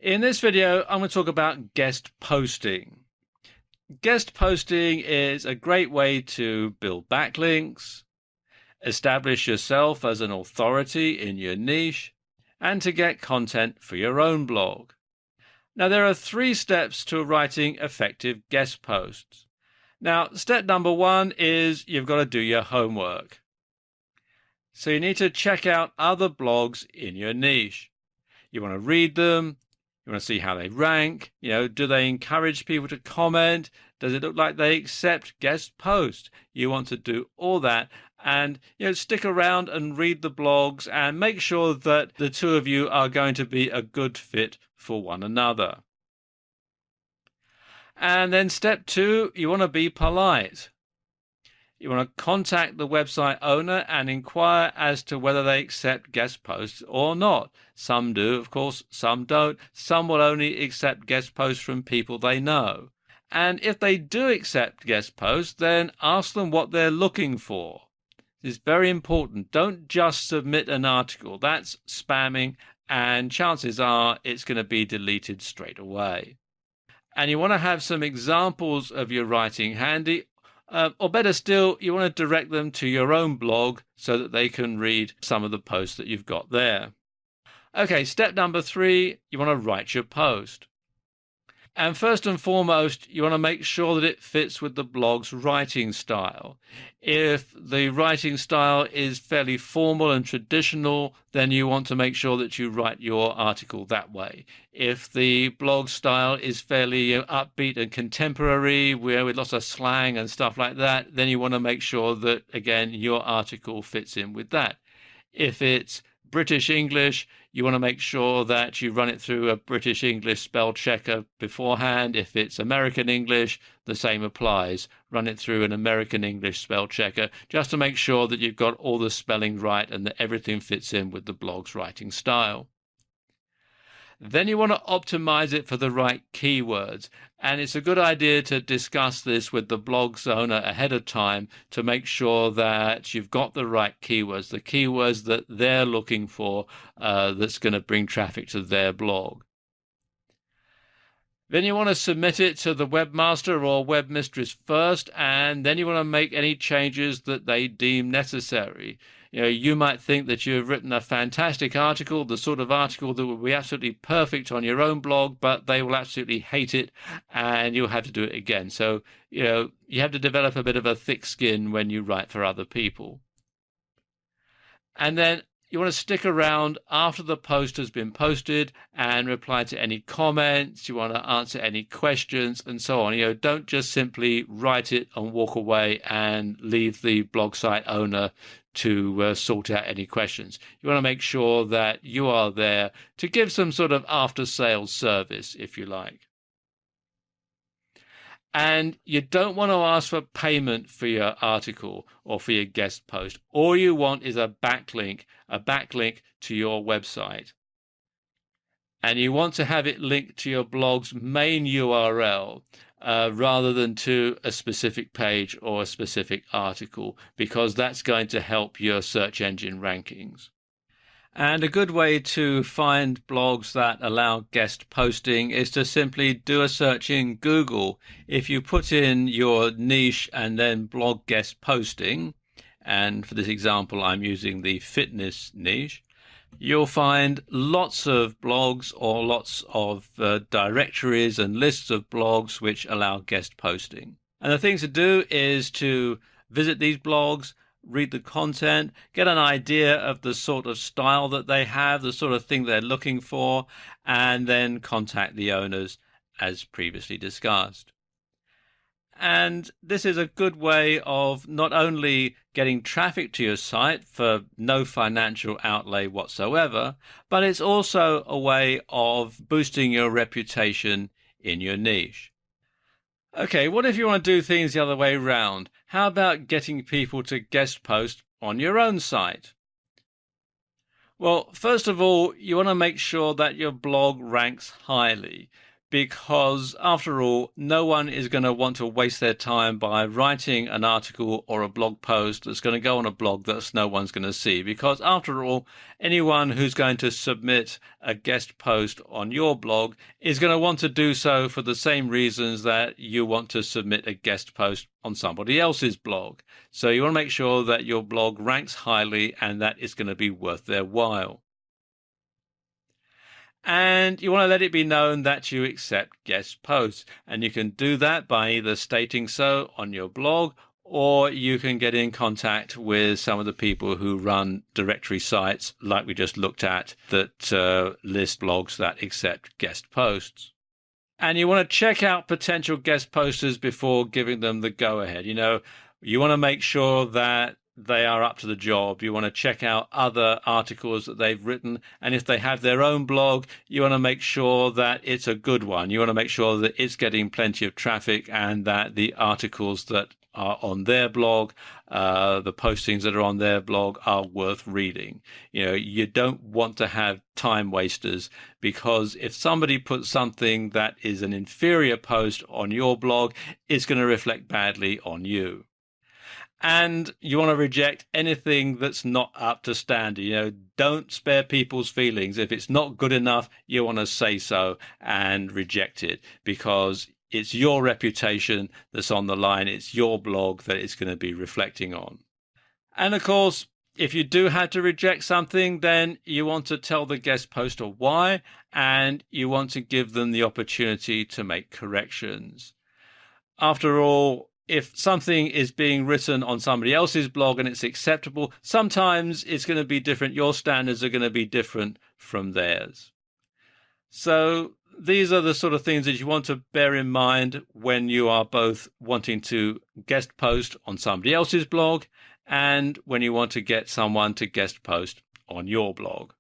In this video, I'm going to talk about guest posting. Guest posting is a great way to build backlinks, establish yourself as an authority in your niche, and to get content for your own blog. Now, there are 3 steps to writing effective guest posts. Now, step number 1 is you've got to do your homework. So you need to check out other blogs in your niche. You want to read them. You want to see how they rank. Do they encourage people to comment? Does it look like they accept guest posts? You want to do all that and stick around and read the blogs and make sure that the two of you are going to be a good fit for one another. And then step 2, you want to be polite. You want to contact the website owner and inquire as to whether they accept guest posts or not. Some do, of course, some don't. Some will only accept guest posts from people they know. And if they do accept guest posts, then ask them what they're looking for. It's very important. Don't just submit an article. That's spamming, and chances are it's going to be deleted straight away. And you want to have some examples of your writing handy. Or better still, you want to direct them to your own blog so that they can read some of the posts that you've got there. Okay, step number 3, you want to write your post. And first and foremost, you want to make sure that it fits with the blog's writing style. If the writing style is fairly formal and traditional, then you want to make sure that you write your article that way. If the blog style is fairly upbeat and contemporary, with lots of slang and stuff like that, then you want to make sure that, again, your article fits in with that. If it's British English, you want to make sure that you run it through a British English spell checker beforehand. If it's American English, the same applies. Run it through an American English spell checker just to make sure that you've got all the spelling right and that everything fits in with the blog's writing style. Then you want to optimize it for the right keywords. And it's a good idea to discuss this with the blog's owner ahead of time to make sure that you've got the right keywords, the keywords that they're looking for that's going to bring traffic to their blog. Then you want to submit it to the webmaster or webmistress first, and then you want to make any changes that they deem necessary. You might think that you've written a fantastic article, the sort of article that will be absolutely perfect on your own blog, but they will absolutely hate it and you'll have to do it again. So, you have to develop a bit of a thick skin when you write for other people. And then you want to stick around after the post has been posted and reply to any comments. You want to answer any questions and so on. Don't just simply write it and walk away and leave the blog site owner to sort out any questions. You want to make sure that you are there to give some sort of after-sales service, if you like. And you don't want to ask for payment for your article or for your guest post. All you want is a backlink to your website. And you want to have it linked to your blog's main URL rather than to a specific page or a specific article, because that's going to help your search engine rankings. And a good way to find blogs that allow guest posting is to simply do a search in Google. If you put in your niche and then blog guest posting, and for this example I'm using the fitness niche, you'll find lots of blogs or lots of directories and lists of blogs which allow guest posting. And the thing to do is to visit these blogs, read the content, get an idea of the sort of style that they have, the sort of thing they're looking for, and then contact the owners as previously discussed. And this is a good way of not only getting traffic to your site for no financial outlay whatsoever, but it's also a way of boosting your reputation in your niche. Okay, what if you want to do things the other way around? How about getting people to guest post on your own site? Well, first of all, you want to make sure that your blog ranks highly. because after all, no one is going to want to waste their time by writing an article or a blog post that's going to go on a blog that no one's going to see. Because after all, anyone who's going to submit a guest post on your blog is going to want to do so for the same reasons that you want to submit a guest post on somebody else's blog. So you want to make sure that your blog ranks highly and that it's going to be worth their while. And you want to let it be known that you accept guest posts. And you can do that by either stating so on your blog, or you can get in contact with some of the people who run directory sites like we just looked at that list blogs that accept guest posts. And you want to check out potential guest posters before giving them the go-ahead. You want to make sure that they are up to the job. You want to check out other articles that they've written. And if they have their own blog, you want to make sure that it's a good one. You want to make sure that it's getting plenty of traffic and that the articles that are on their blog, the postings that are on their blog are worth reading. You don't want to have time wasters, because if somebody puts something that is an inferior post on your blog, it's going to reflect badly on you. And you want to reject anything that's not up to standard. Don't spare people's feelings. If it's not good enough, you want to say so and reject it, because it's your reputation that's on the line. It's your blog that it's going to be reflecting on. And of course, if you do have to reject something, then you want to tell the guest poster why, and you want to give them the opportunity to make corrections. After all, if something is being written on somebody else's blog and it's acceptable, sometimes it's going to be different. Your standards are going to be different from theirs. So these are the sort of things that you want to bear in mind when you are both wanting to guest post on somebody else's blog and when you want to get someone to guest post on your blog.